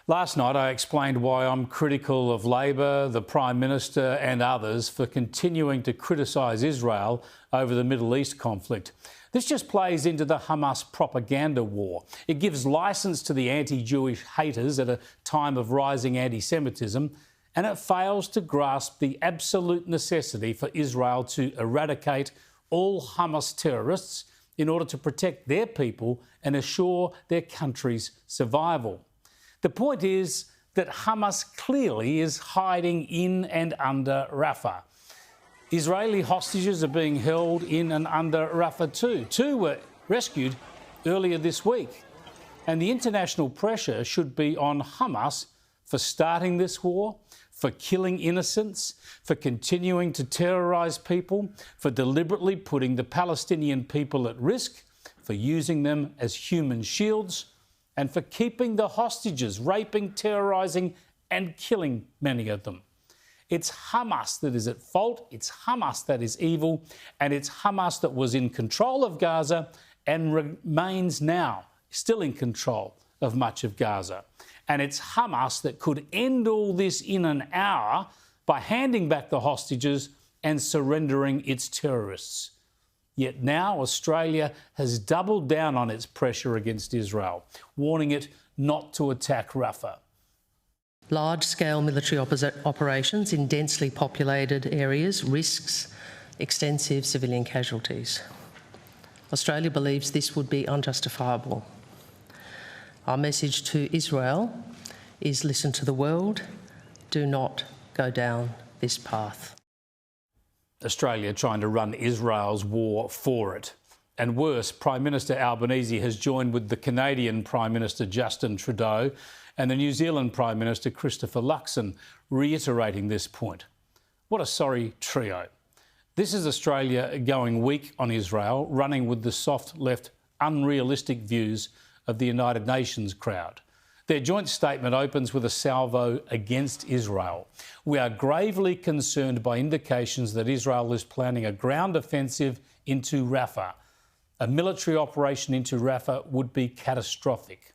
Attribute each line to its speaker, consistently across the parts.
Speaker 1: Last night I explained why I'm critical of Labor, the Prime Minister and others for continuing to criticise Israel over the Middle East conflict. This just plays into the Hamas propaganda war. It gives licence to the anti-Jewish haters at a time of rising anti-Semitism, and it fails to grasp the absolute necessity for Israel to eradicate all Hamas terrorists in order to protect their people and assure their country's survival. The point is that Hamas clearly is hiding in and under Rafah. Israeli hostages are being held in and under Rafah too. 2 were rescued earlier this week. And the international pressure should be on Hamas for starting this war, for killing innocents, for continuing to terrorise people, for deliberately putting the Palestinian people at risk, for using them as human shields, and for keeping the hostages, raping, terrorising and killing many of them. It's Hamas that is at fault, it's Hamas that is evil, and it's Hamas that was in control of Gaza and remains now still in control of much of Gaza. And it's Hamas that could end all this in an hour by handing back the hostages and surrendering its terrorists. Yet now Australia has doubled down on its pressure against Israel, warning it not to attack Rafah.
Speaker 2: Large-scale military operations in densely populated areas risks extensive civilian casualties. Australia believes this would be unjustifiable. Our message to Israel is listen to the world, do not go down this path.
Speaker 1: Australia trying to run Israel's war for it. And worse, Prime Minister Albanese has joined with the Canadian Prime Minister Justin Trudeau and the New Zealand Prime Minister Christopher Luxon reiterating this point. What a sorry trio. This is Australia going weak on Israel, running with the soft left, unrealistic views of the United Nations crowd. Their joint statement opens with a salvo against Israel. We are gravely concerned by indications that Israel is planning a ground offensive into Rafah. A military operation into Rafah would be catastrophic.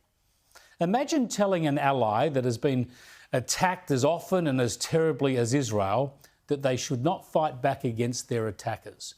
Speaker 1: Imagine telling an ally that has been attacked as often and as terribly as Israel that they should not fight back against their attackers.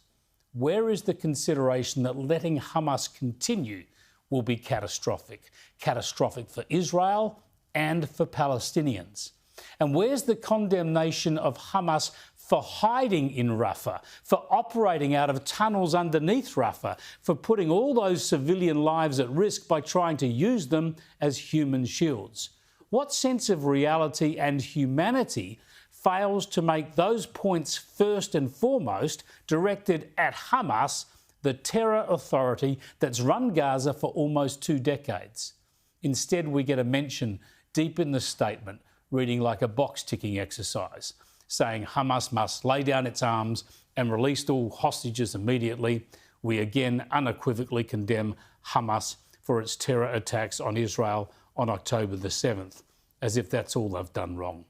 Speaker 1: Where is the consideration that letting Hamas continue will be catastrophic? Catastrophic for Israel and for Palestinians. And where's the condemnation of Hamas for hiding in Rafah, for operating out of tunnels underneath Rafah, for putting all those civilian lives at risk by trying to use them as human shields? What sense of reality and humanity fails to make those points first and foremost directed at Hamas, the terror authority that's run Gaza for almost 2 decades? Instead, we get a mention deep in the statement, reading like a box-ticking exercise, saying Hamas must lay down its arms and release all hostages immediately. We again unequivocally condemn Hamas for its terror attacks on Israel on October the 7th, as if that's all they've done wrong.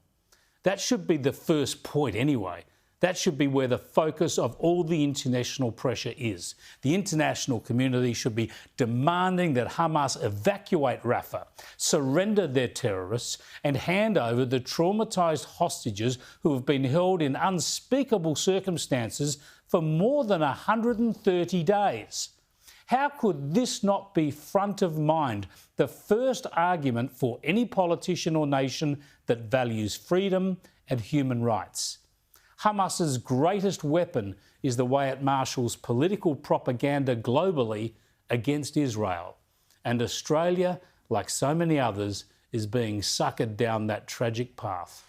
Speaker 1: That should be the first point anyway. That should be where the focus of all the international pressure is. The international community should be demanding that Hamas evacuate Rafah, surrender their terrorists and hand over the traumatised hostages who have been held in unspeakable circumstances for more than 130 days. How could this not be front of mind, the first argument for any politician or nation that values freedom and human rights? Hamas's greatest weapon is the way it marshals political propaganda globally against Israel. And Australia, like so many others, is being suckered down that tragic path.